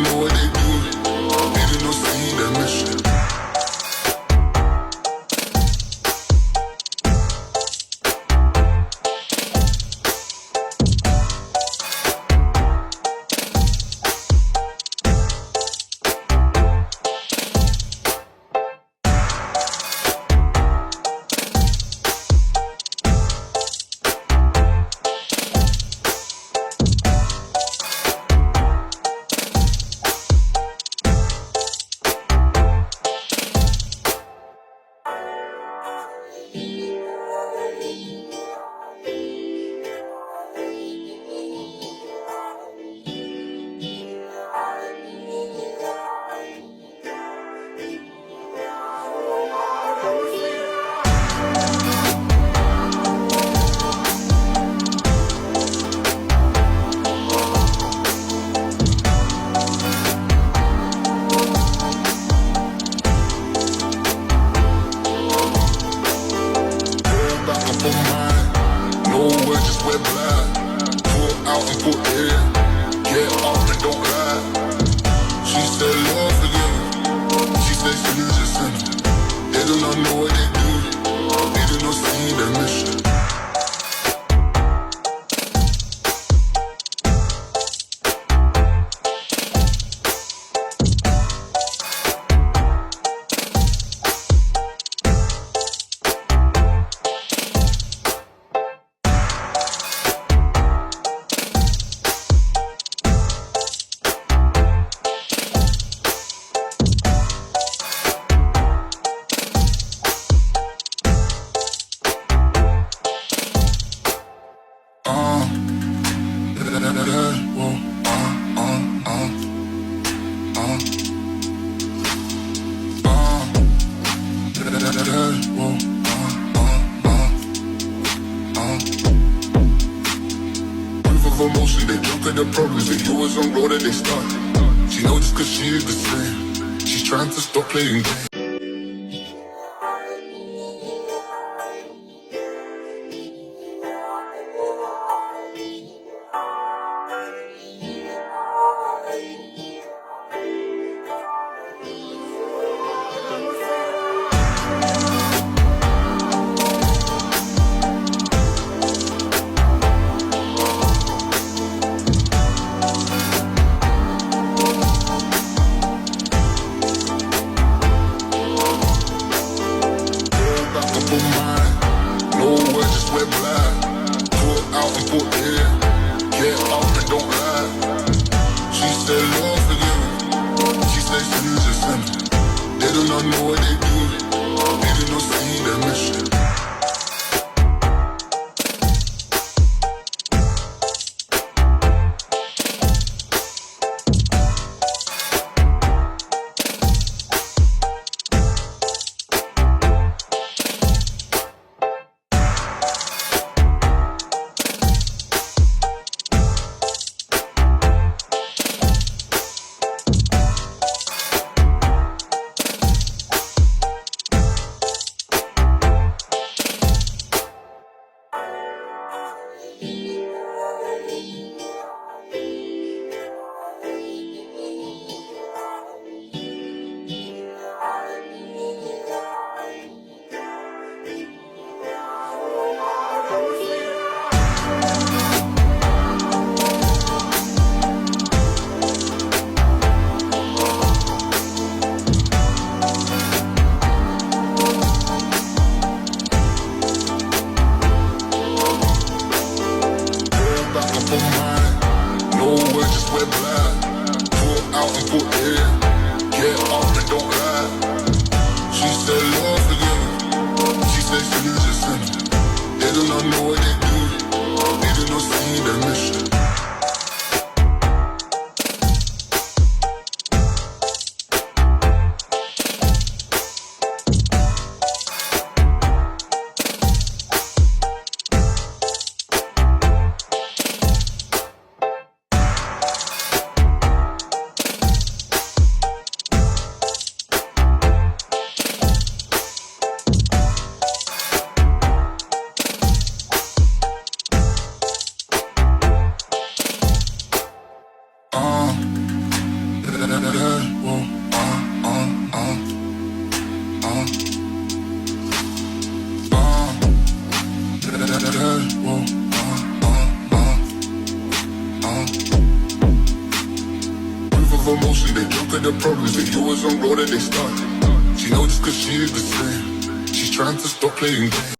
don't know what they do. They do not see the mission. Emotion, they jump at the problems, they always on road that they start. She knows this cause she is the same. She's trying to stop playing games. emotion, they look at the problems that you was on road that they started. She knows just cause she is the same. She's trying to stop playing games.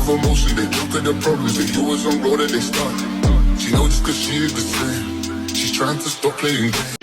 Emotion, they look at the problems that you was on road that they started. She knows just cause she is the same. She's trying to stop playing games.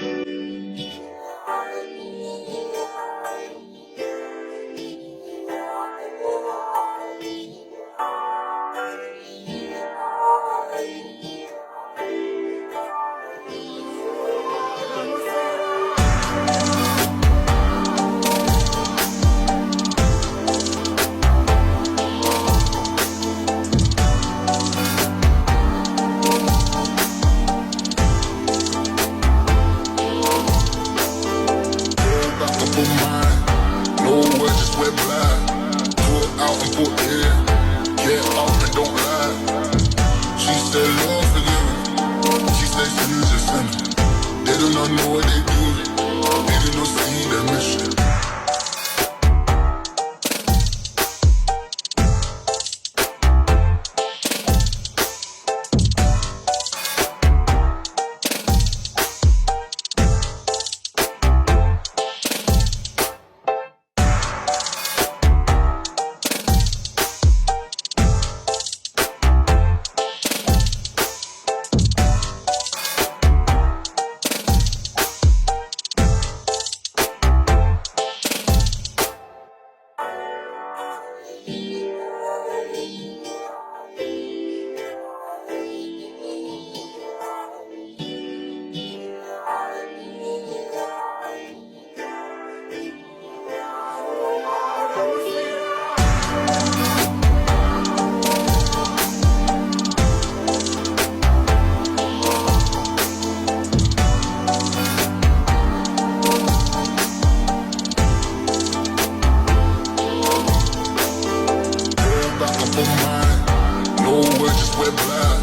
wear black.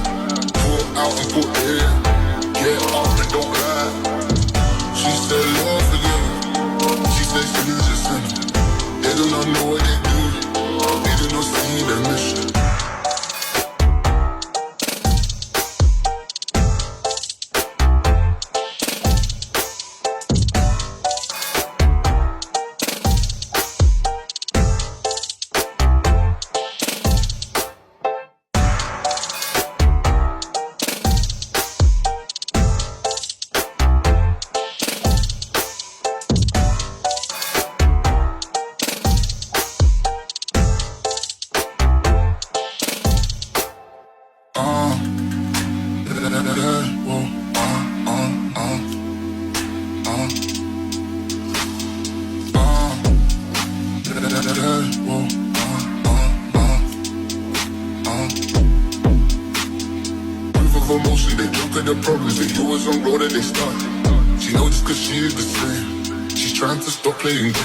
Put out and put in. Get up and don't lie. She said love again. She said she's a sinner. They do not know what they do. They do not see their mission. Emotion, they look at the problems that you was on road that they start. She knows just cause she is the same. She's trying to stop playing games.